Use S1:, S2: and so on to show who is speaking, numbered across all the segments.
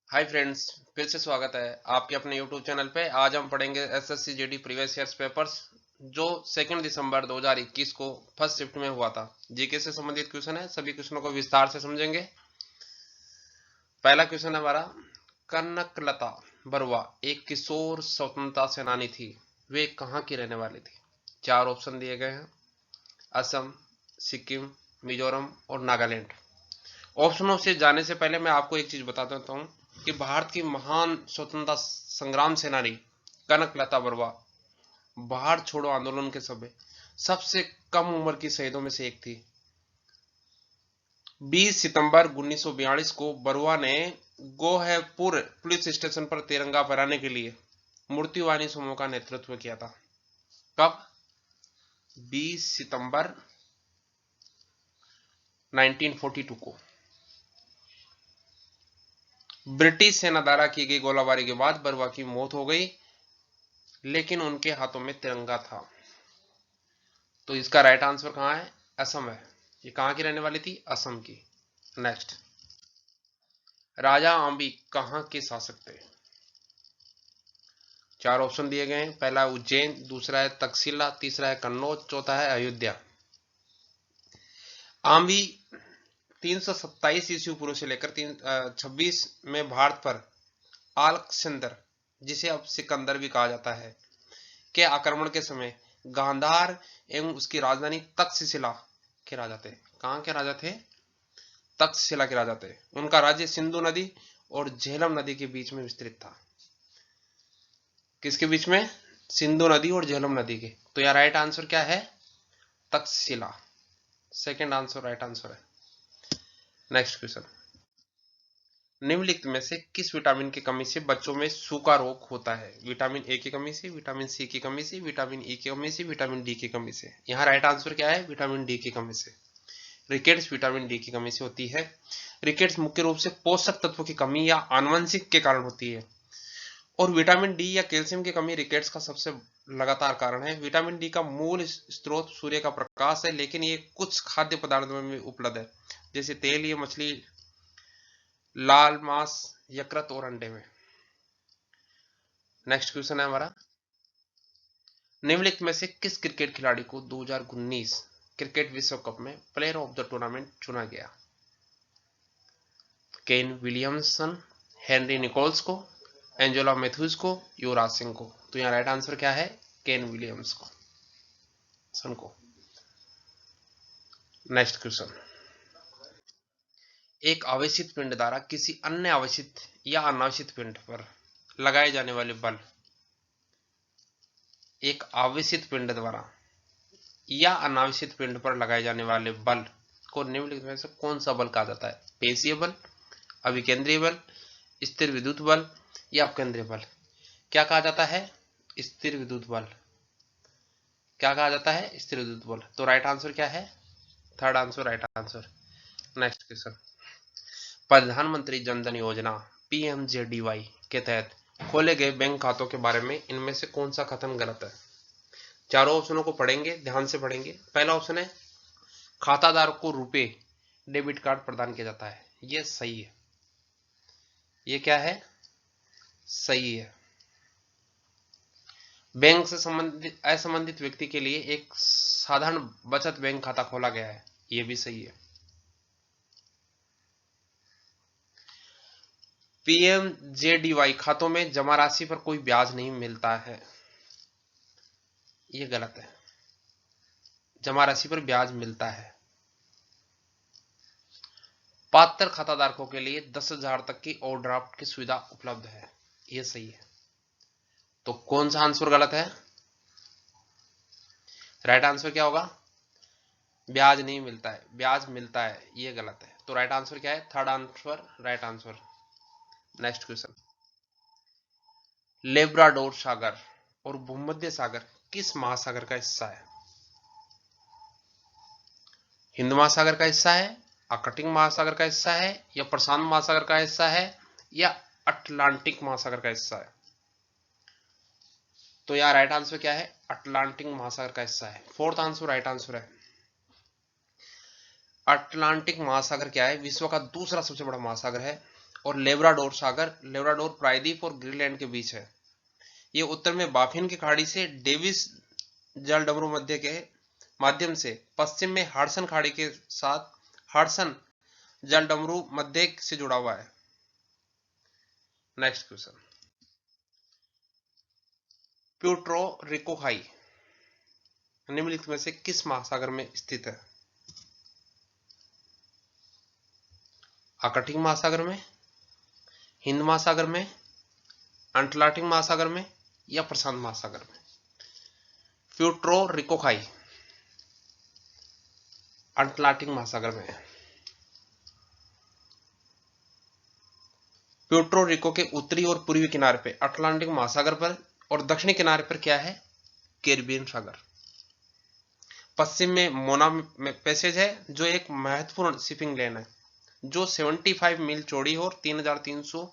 S1: Hi friends, फिर से स्वागत है आपके अपने यूट्यूब चैनल पे। आज हम पढ़ेंगे SSC GD previous years papers जो 2 दिसंबर 2021 को फर्स्ट शिफ्ट में हुआ था। जीके से संबंधित क्वेश्चन है, सभी क्वेश्चनों को विस्तार से समझेंगे। पहला क्वेश्चन है हमारा, कनकलता बरुआ एक किशोर स्वतंत्रता सेनानी थी, वे कहाँ की रहने वाली थी? 4 ऑप्शन दिए गए हैं, असम, सिक्किम, मिजोरम और नागालैंड। ऑप्शनों से जाने से पहले मैं आपको एक चीज बता देता हूं कि भारत की महान स्वतंत्रता संग्राम सेनानी कनकलता बरुआ भारत छोड़ो आंदोलन के समय सबसे कम उम्र की शहीदों में से एक थी। 20 सितंबर 1942 को बरुआ ने गोहपुर पुलिस स्टेशन पर तिरंगा फहराने के लिए मूर्तिवाहिनी समूह का नेतृत्व किया था। कब? 20 सितंबर 1942 को। ब्रिटिश सेना द्वारा की गई गोलाबारी के बाद बरुआ की मौत हो गई, लेकिन उनके हाथों में तिरंगा था। तो इसका राइट आंसर कहां है? असम है। ये कहां की रहने वाली थी? असम की। नेक्स्ट, राजा आंबी कहां के शासक थे? 4 ऑप्शन दिए गए हैं। पहला है उज्जैन, दूसरा है तक्षशिला, तीसरा है कन्नौज, चौथा है अयोध्या। आंबी 327 ईस्वी पूर्व से लेकर 26 में भारत पर अलेक्जेंडर, जिसे अब सिकंदर भी कहा जाता है, के आक्रमण के समय गांधार एवं उसकी राजधानी तक्षशिला के राजा थे। कहां के राजा थे? तक्षशिला के राजा थे। उनका राज्य सिंधु नदी और झेलम नदी के बीच में विस्तृत था। किसके बीच में? सिंधु नदी और झेलम नदी के। तो यह राइट आंसर क्या है? Takshashila. Second answer right answer है। नेक्स्ट क्वेश्चन, निम्नलिखित में से किस विटामिन की कमी से बच्चों में सूखा रोग होता है? विटामिन ए की कमी से, विटामिन सी की कमी से, विटामिन ई की कमी से, विटामिन डी की कमी से। यहाँ राइट आंसर क्या है? विटामिन डी की कमी से। रिकेट्स विटामिन डी की कमी से होती है। रिकेट्स मुख्य रूप से पोषक तत्वों की कमी या आनुवंशिक के कारण होती है, और विटामिन डी या कैल्शियम की कमी रिकेट्स का सबसे लगातार कारण है। विटामिन डी का मूल स्रोत सूर्य का प्रकाश है, लेकिन ये कुछ खाद्य पदार्थों में भी उपलब्ध है, जैसे तेल, ये मछली, लाल मांस, यकृत और अंडे में। नेक्स्ट क्वेश्चन है हमारा, निम्नलिखित में से किस क्रिकेट खिलाड़ी को 2019 क्रिकेट विश्व कप में प्लेयर ऑफ द टूर्नामेंट चुना गया? केन विलियमसन, हेनरी निकोल्स को, एंजेला मैथ्यूज को, युवराज सिंह को। तो यहाँ राइट आंसर क्या है? केन विलियम्स को, सन को। नेक्स्ट क्वेश्चन, एक आवेशित पिंड द्वारा किसी अन्य आवेशित या अनावेशित पिंड पर लगाए जाने वाले बल, एक आवेशित पिंड द्वारा या अनावेशित पिंड पर लगाए जाने वाले बल को निम्नलिखित में से कौन सा बल कहा जाता है? पेशीय बल, अभिकेंद्रीय बल, स्थिर विद्युत बल या अपकेंद्रीय बल। क्या कहा जाता है? स्थिर विद्युत बल। क्या कहा जाता है? स्थिर विद्युत बल। तो राइट आंसर क्या है? Third answer right answer. Next question, प्रधानमंत्री जन धन योजना पीएमजेडीवाई के तहत खोले गए बैंक खातों के बारे में इनमें से कौन सा कथन गलत है? चारों ऑप्शनों को पढ़ेंगे, ध्यान से पढ़ेंगे। पहला ऑप्शन है, खाताधारक को रुपए डेबिट कार्ड प्रदान किया जाता है। यह सही है। ये क्या है? सही है। बैंक से संबंधित असंबंधित व्यक्ति के लिए एक साधारण बचत बैंक खाता खोला गया है। यह भी सही है। पीएमजेडीवाई खातों में जमा राशि पर कोई ब्याज नहीं मिलता है। यह गलत है। जमा राशि पर ब्याज मिलता है। पात्र खाताधारकों के लिए 10,000 तक की ओवरड्राफ्ट की सुविधा उपलब्ध है। यह सही है। तो कौन सा आंसर गलत है? राइट आंसर क्या होगा? ब्याज नहीं मिलता है, ब्याज मिलता है, यह गलत है। तो राइट आंसर क्या है? Third answer right answer. Next question, Labrador सागर और भूमध्य सागर किस महासागर का हिस्सा है? हिंद महासागर का हिस्सा है, आर्कटिक महासागर का हिस्सा है, या प्रशांत महासागर का हिस्सा है, या अटलांटिक महासागर का हिस्सा है? तो यार राइट आंसर क्या है? अटलांटिक महासागर का हिस्सा है। फोर्थ आंसर राइट आंसर है। अटलांटिक महासागर क्या है? विश्व का दूसरा सबसे बड़ा महासागर है और लेब्राडोर सागर, लेब्राडोर प्रायद्वीप और ग्रीनलैंड के बीच है। ये उत्तर में बाफिन की खाड़ी से डेविस जलडमरू मध्य के माध्यम से, पश्चिम में हडसन खाड़ी के साथ हडसन जलडमरू मध्य से जुड़ा हुआ है। नेक्स्ट क्वेश्चन, प्यूर्टो रिको खाई निम्नलिखित में से किस महासागर में स्थित है? आर्कटिक महासागर में, हिंद महासागर में, अंटार्कटिक महासागर में या प्रशांत महासागर में? प्यूर्टो रिको खाई अंटार्कटिक महासागर में है। प्यूर्टो रिको के उत्तरी और पूर्वी किनारे पे अटलांटिक महासागर पर और दक्षिणी किनारे पर क्या है? कैरिबियन सागर। पश्चिम में मोना पैसेज है जो एक महत्वपूर्ण शिपिंग लेन है जो 75 मील चौड़ी और 3300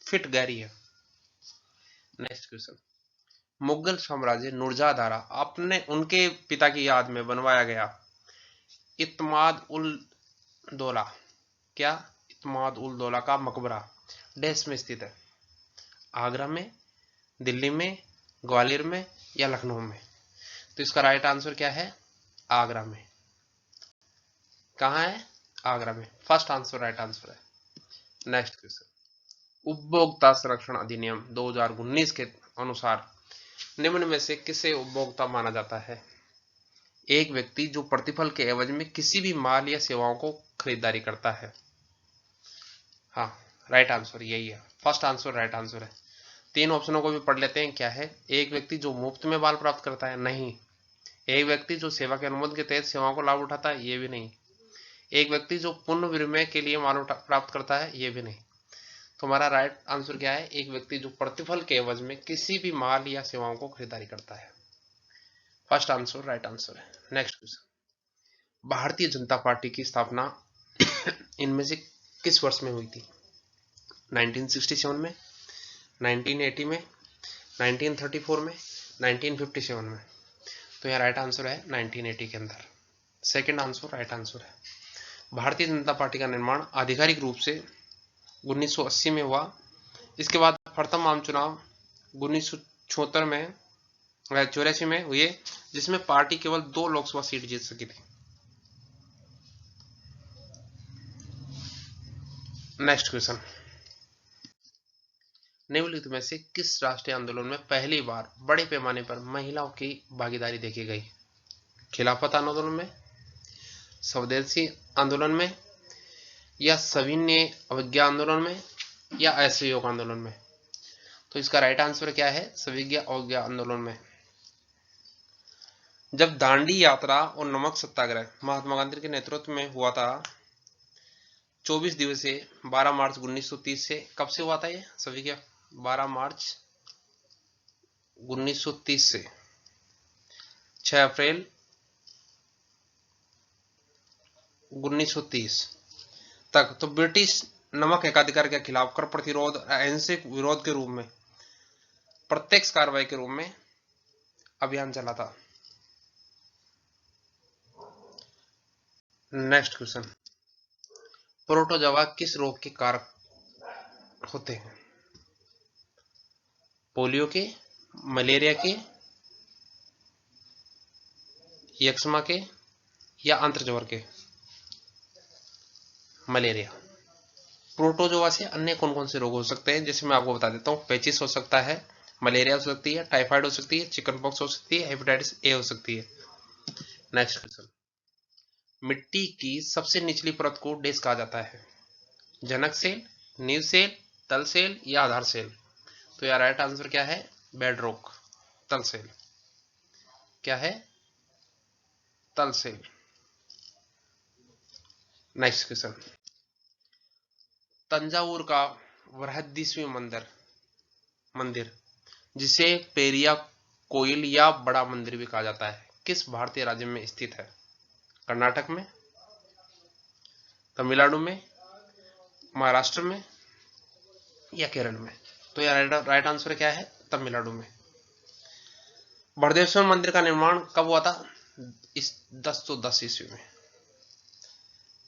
S1: फीट गहरी है। नेक्स्ट क्वेश्चन, मुगल साम्राज्य नूरजहां द्वारा अपने उनके पिता की याद में बनवाया गया इत्माद उल दौला, क्या? इत्माद उल दौला का मकबरा डैश में स्थित है? आगरा में, दिल्ली में, ग्वालियर में या लखनऊ में? तो इसका राइट आंसर क्या है? आगरा में। कहाँ है? आगरा में। फर्स्ट आंसर राइट आंसर है। नेक्स्ट क्वेश्चन, उपभोक्ता संरक्षण अधिनियम 2019 के अनुसार निम्न में से किसे उपभोक्ता माना जाता है? एक व्यक्ति जो प्रतिफल के एवज में किसी भी माल या सेवाओं को खरीदारी करता है। हाँ, राइट आंसर यही है। फर्स्ट आंसर राइट आंसर है। तीन ऑप्शनों को भी पढ़ लेते हैं। क्या है? एक व्यक्ति जो मुफ्त में माल प्राप्त करता है, नहीं। एक व्यक्ति जो सेवा के अनुबंध के तहत सेवाओं को लाभ उठाता है, ये भी नहीं। एक व्यक्ति जो पुण्य विनिमय के लिए माल प्राप्त करता है, ये भी नहीं। तो हमारा राइट आंसर क्या है? एक व्यक्ति जो प्रतिफल के एवज में किसी भी माल या सेवाओं को खरीदारी करता है। फर्स्ट आंसर राइट आंसर है। Next question, Bharatiya Janata party की स्थापना इनमें से किस वर्ष में हुई थी? 1967 में, 1980 में, 1934 में, 1957 में? तो यह राइट आंसर है 1980 के अंदर। सेकंड आंसर राइट आंसर है। भारतीय जनता पार्टी का निर्माण आधिकारिक रूप से 1980 में हुआ। इसके बाद प्रथम आम चुनाव 1974 में 84 में हुए, जिसमें पार्टी केवल 2 लोकसभा सीट जीत सकी थी। नेक्स्ट क्वेश्चन, निम्नलिखित में से किस राष्ट्रीय आंदोलन में पहली बार बड़े पैमाने पर महिलाओं की भागीदारी देखी गई? खिलाफत आंदोलन में, स्वदेशी आंदोलन में या सविनय अवज्ञा आंदोलन में या असहयोग आंदोलन में? तो इसका राइट आंसर क्या है? सविनय अवज्ञा आंदोलन में। जब दांडी यात्रा और नमक सत्याग्रह महात्मा गांधी के नेतृत्व में हुआ था 24 दिवसीय 12 मार्च 1930 से, कब से हुआ था ये सविनय? 12 मार्च 1930 से 6 अप्रैल 1930 तक। तो ब्रिटिश नमक एकाधिकार के खिलाफ कर प्रतिरोध अहिंसक विरोध के रूप में, प्रत्यक्ष कार्रवाई के रूप में अभियान चला था। नेक्स्ट क्वेश्चन, प्रोटोजोआ किस रोग के कारक होते हैं? पोलियो के, मलेरिया के, यक्ष्मा के या अंत्रज्वर के? मलेरिया। प्रोटोजोआ से अन्य कौन कौन से रोग हो सकते हैं, जैसे मैं आपको बता देता हूँ। पेचिस हो सकता है, मलेरिया हो सकती है, टाइफाइड हो सकती है, चिकन पॉक्स हो सकती है, हेपेटाइटिस ए हो सकती है। नेक्स्ट क्वेश्चन, मिट्टी की सबसे निचली परत को डैश कहा जाता है? जनक सेल, नींव सेल, तल सेल या आधार सेल? तो यार राइट आंसर क्या है? बेडरॉक, तल सेल। क्या है? तल सेल। नेक्स्ट क्वेश्चन, तंजावुर का बृहदीश्वरी मंदिर जिसे पेरिया कोइल या बड़ा मंदिर भी कहा जाता है, किस भारतीय राज्य में स्थित है? कर्नाटक में, तमिलनाडु में, महाराष्ट्र में या केरल में? तो यार राइट आंसर क्या है? तमिलनाडु में। बृहदेश्वर मंदिर का निर्माण कब हुआ था? इस 1010 ईस्वी में।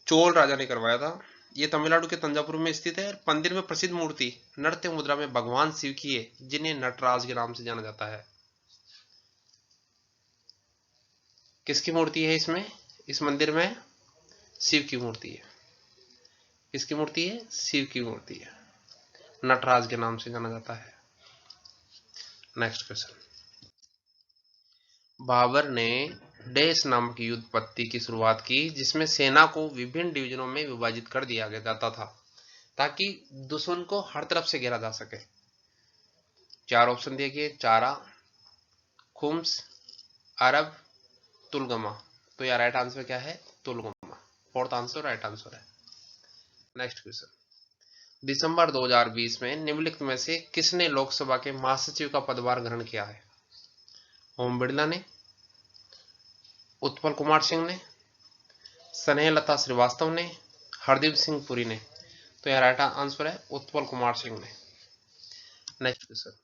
S1: चोल राजा ने करवाया था। ये तमिलनाडु के तंजावुर में स्थित है। मंदिर में प्रसिद्ध मूर्ति नृत्य मुद्रा में भगवान शिव की है, जिन्हें नटराज के नाम से जाना जाता है। किसकी मूर्ति है इसमें? इस मंदिर में शिव की मूर्ति है। किसकी मूर्ति है? शिव की मूर्ति है, नटराज के नाम से जाना जाता है। नेक्स्ट क्वेश्चन, बाबर ने डैश नामक युद्ध पद्धति की शुरुआत की, जिसमें सेना को विभिन्न डिवीजनों में विभाजित कर दिया जाता था ताकि दुश्मन को हर तरफ से घेरा जा सके। 4 ऑप्शन दिए गए, चारा, खुम्स, अरब, तुलगमा। तो यार राइट आंसर क्या है? Tulughma. Fourth answer right answer है। नेक्स्ट क्वेश्चन, दिसंबर 2020 में निम्नलिखित में से किसने लोकसभा के महासचिव का पदभार ग्रहण किया है? ओम बिड़ला ने, उत्पल कुमार सिंह ने, स्नेहलता श्रीवास्तव ने, हरदीप सिंह पुरी ने। तो यह राइट आंसर है उत्पल कुमार सिंह ने। नेक्स्ट क्वेश्चन,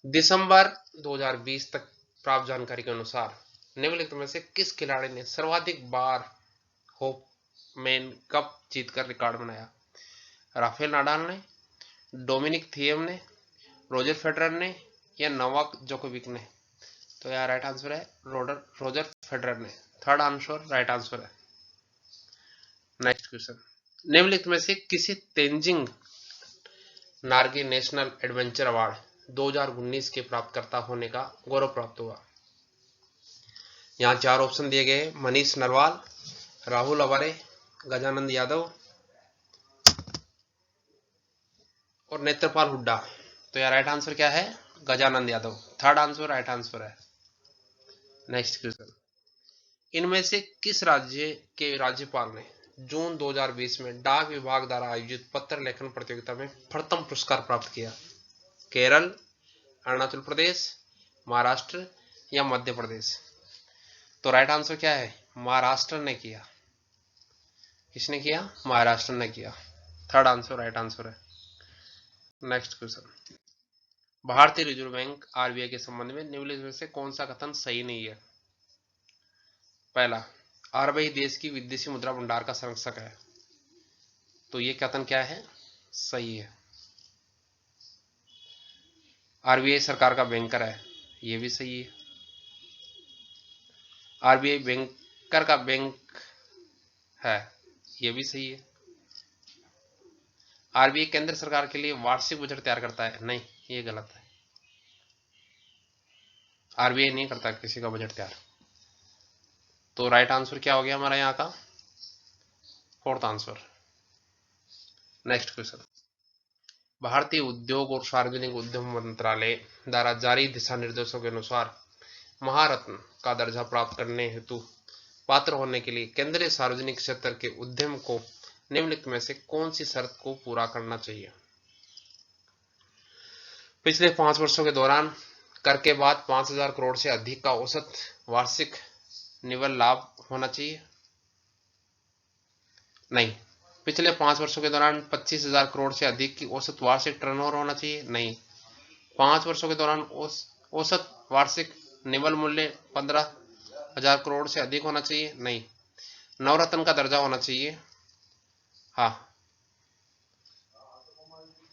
S1: दिसंबर 2020 तक प्राप्त जानकारी के अनुसार निम्नलिखित में से किस खिलाड़ी ने सर्वाधिक बार होपमैन कप जीतकर रिकॉर्ड बनाया? राफेल नाडाल ने, डोमिनिक थिएम ने, रोजर फेडरर ने या नोवाक जोकोविक ने? तो यह राइट आंसर है रोजर फेडरर ने। थर्ड आंसर राइट आंसर है। नेक्स्ट क्वेश्चन, निम्नलिखित में से किसी Tenzing Norgay national adventure award 2019 के प्राप्तकर्ता होने का गौरव प्राप्त हुआ? यहाँ 4 ऑप्शन दिए गए, मनीष नरवाल, राहुल अवारे, गजानंद यादव और नेत्रपाल हुड्डा। तो यार राइट आंसर क्या है? Gajanand Yadav. Third answer right answer है। नेक्स्ट क्वेश्चन, इनमें से किस राज्य के राज्यपाल ने जून 2020 में डाक विभाग द्वारा आयोजित पत्र लेखन प्रतियोगिता में प्रथम पुरस्कार प्राप्त किया? केरल, अरुणाचल प्रदेश, महाराष्ट्र या मध्य प्रदेश? तो राइट आंसर क्या है? महाराष्ट्र ने किया। किसने किया? महाराष्ट्र ने किया। थर्ड आंसर राइट आंसर है। नेक्स्ट क्वेश्चन, भारतीय रिजर्व बैंक आरबीआई के संबंध में निम्नलिखित में से कौन सा कथन सही नहीं है? पहला, आरबीआई देश की विदेशी मुद्रा भंडार का संरक्षक है। तो ये कथन क्या है? सही है। आरबीआई सरकार का बैंकर है, ये भी सही है। आरबीआई बैंकर का बैंक है, ये भी सही है। आरबीआई केंद्र सरकार के लिए वार्षिक बजट तैयार करता है, नहीं, ये गलत है। आरबीआई नहीं करता किसी का बजट तैयार। तो राइट आंसर क्या हो गया हमारा यहाँ का? Fourth answer. नेक्स्ट क्वेश्चन, भारतीय उद्योग और सार्वजनिक उद्यम मंत्रालय द्वारा जारी दिशा निर्देशों के अनुसार महारत्न का दर्जा प्राप्त करने हेतु पात्र होने के लिए केंद्रीय सार्वजनिक क्षेत्र के उद्यम को निम्नलिखित में से कौन सी शर्त को पूरा करना चाहिए? पिछले 5 वर्षों के दौरान कर के बाद 5,000 करोड़ से अधिक का औसत वार्षिक निव्वल लाभ होना चाहिए? नहीं। पिछले 5 वर्षों के दौरान 25,000 करोड़ से अधिक की औसत वार्षिक टर्नओवर होना चाहिए? नहीं। 5 वर्षों के दौरान औसत वार्षिक निव्वल मूल्य 15,000 करोड़ से अधिक होना चाहिए? नहीं। नवरत्न का दर्जा होना चाहिए? हाँ,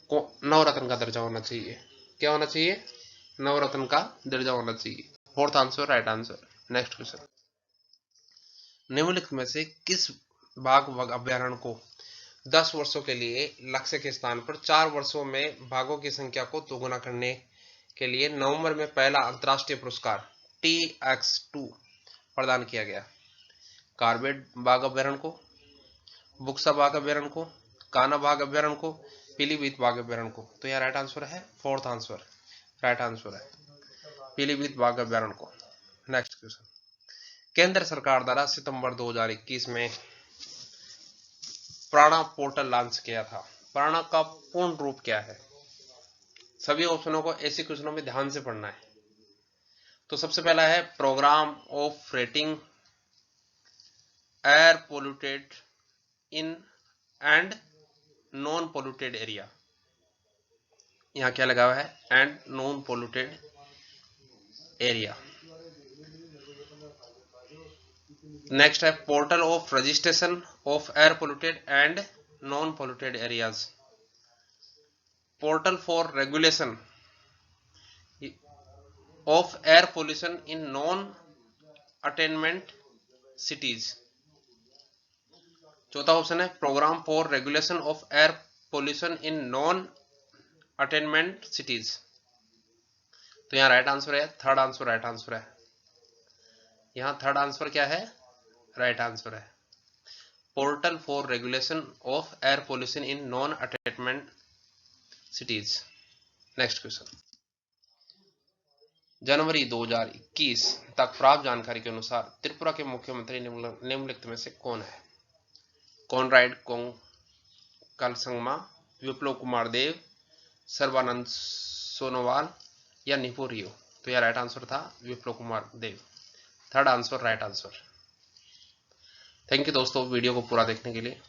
S1: नवरत्न का दर्जा होना चाहिए। क्या होना चाहिए? नवरत्न का दर्जा होना चाहिए। Fourth answer right answer. Next question, निम्नलिखित में से किस बाघ अभ्यारण्य को 10 वर्षों के लिए लक्ष्य के स्थान पर 4 वर्षों में बाघों की संख्या को दोगुना करने के लिए नवंबर में पहला अंतर्राष्ट्रीय पुरस्कार TX2 प्रदान किया गया? कार्बेट बाघ अभ्यारण्य को, बुक्सा बाघ अभ्यारण्य को, कान्हा बाघ अभ्यारण्य को, पीलीभीत बाघ अभ्यारण्य को? तो यह राइट आंसर है फोर्थ आंसर राइट आंसर है, पीलीभीत बाघ अभ्यारण्य को। नेक्स्ट क्वेश्चन, केंद्र सरकार द्वारा सितंबर 2021 में प्राणा पोर्टल लॉन्च किया था। प्राणा का पूर्ण रूप क्या है? सभी ऑप्शनों को ऐसे क्वेश्चनों में ध्यान से पढ़ना है। तो सबसे पहला है programme of rating air polluted in and non polluted area. यहां क्या लगा हुआ है? And non polluted area. Next है portal of registration of air polluted and non polluted areas, portal for regulation of air pollution in non attainment cities. चौथा option है programme for regulation of air pollution in non attainment cities. तो यहां right answer है, third answer right answer है। यहां third answer क्या है, right answer है, portal for regulation of air pollution in non attainment cities. Next question, जनवरी 2021 तक प्राप्त जानकारी के अनुसार त्रिपुरा के मुख्यमंत्री निम्नलिखित में से कौन है? कॉनराड कोंगल संगमा, विप्लव कुमार देव, सर्बानंद सोनोवाल या निपो रियो। तो यह राइट आंसर था Biplab Kumar Deb, third answer right answer. Thank you दोस्तों वीडियो को पूरा देखने के लिए।